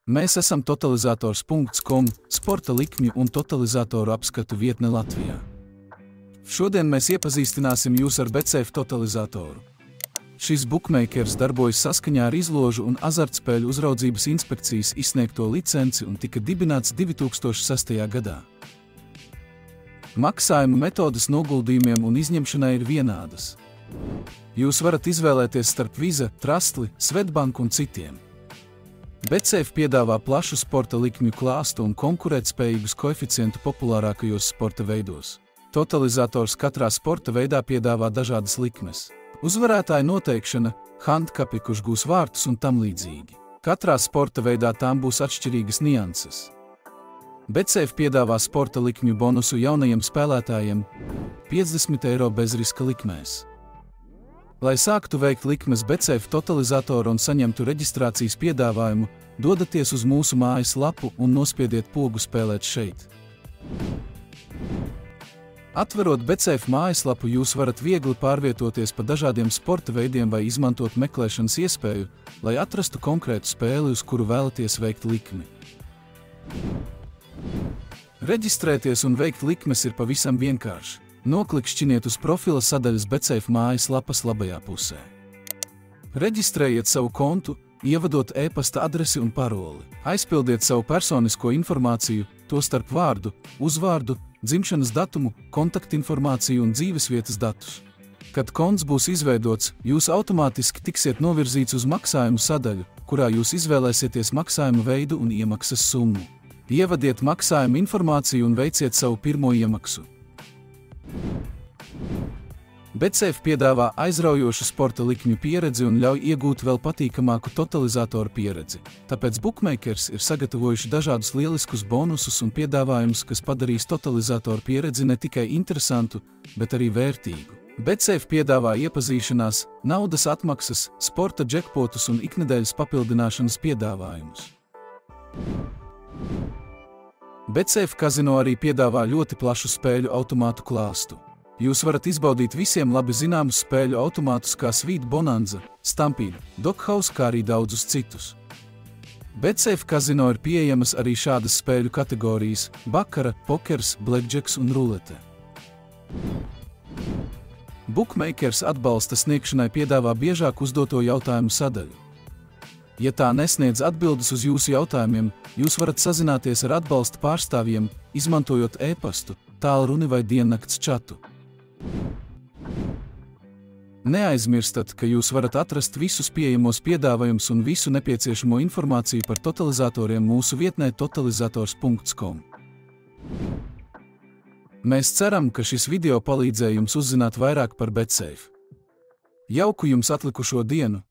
Mēs esam totalizators.com, sporta likmju un totalizatoru apskatu vietne Latvijā. Šodien mēs iepazīstināsim jūs ar BetSafe totalizatoru. Šis bookmakers darbojas saskaņā ar izložu un azartspēļu uzraudzības inspekcijas izsniegto licenci un tika dibināts 2006. gadā. Maksājuma metodes noguldījumiem un izņemšanai ir vienādas. Jūs varat izvēlēties starp Visa, Trustly, Swedbank un citiem. BetSafe piedāvā plašu sporta likmju klāstu un konkurētspējīgus koeficientu populārākajos sporta veidos. Totalizators katrā sporta veidā piedāvā dažādas likmes. Uzvarētāja noteikšana, handkapi, kurš gūs vārtus un tam līdzīgi. Katrā sporta veidā tām būs atšķirīgas nianses. BetSafe piedāvā sporta likmju bonusu jaunajiem spēlētājiem – 50 eiro bezriska likmēs. Lai sāktu veikt likmes BetSafe totalizatoru un saņemtu reģistrācijas piedāvājumu, dodaties uz mūsu mājas lapu un nospiediet pogu spēlēt šeit. Atverot BetSafe mājaslapu, jūs varat viegli pārvietoties pa dažādiem sporta veidiem vai izmantot meklēšanas iespēju, lai atrastu konkrētu spēli, uz kuru vēlaties veikt likmi. Reģistrēties un veikt likmes ir pavisam vienkārši. Noklikšķiniet uz profila sadaļas BetSafe mājaslapas labajā pusē. Reģistrējiet savu kontu, ievadot e-pasta adresi un paroli. Aizpildiet savu personisko informāciju, tostarp vārdu, uzvārdu, dzimšanas datumu, kontaktinformāciju un dzīvesvietas datus. Kad konts būs izveidots, jūs automātiski tiksiet novirzīts uz maksājumu sadaļu, kurā jūs izvēlēsieties maksājuma veidu un iemaksas summu. Ievadiet maksājuma informāciju un veiciet savu pirmo iemaksu. BetSafe piedāvā aizraujošu sporta likmju pieredzi un ļauj iegūt vēl patīkamāku totalizatoru pieredzi. Tāpēc bookmakers ir sagatavojuši dažādus lieliskus bonusus un piedāvājumus, kas padarīs totalizatoru pieredzi ne tikai interesantu, bet arī vērtīgu. BetSafe piedāvā iepazīšanās, naudas atmaksas, sporta džekpotus un iknedēļas papildināšanas piedāvājumus. BetSafe kazino arī piedāvā ļoti plašu spēļu automātu klāstu. Jūs varat izbaudīt visiem labi zināmus spēļu automātus kā Sweet Bonanza, Stampede, Doghouse, kā arī daudzus citus. BetSafe kazino ir pieejamas arī šādas spēļu kategorijas – bakara, pokers, blackjacks un rulete. Bookmakers atbalsta sniegšanai piedāvā biežāk uzdoto jautājumu sadaļu. Ja tā nesniedz atbildes uz jūsu jautājumiem, jūs varat sazināties ar atbalsta pārstāvjiem, izmantojot e-pastu, tālruni vai diennakts čatu. Neaizmirstat, ka jūs varat atrast visus pieejamos piedāvājumus un visu nepieciešamo informāciju par totalizatoriem mūsu vietnē totalizators.com. Mēs ceram, ka šis video palīdzēja jums uzzināt vairāk par BetSafe. Jauku jums atlikušo dienu!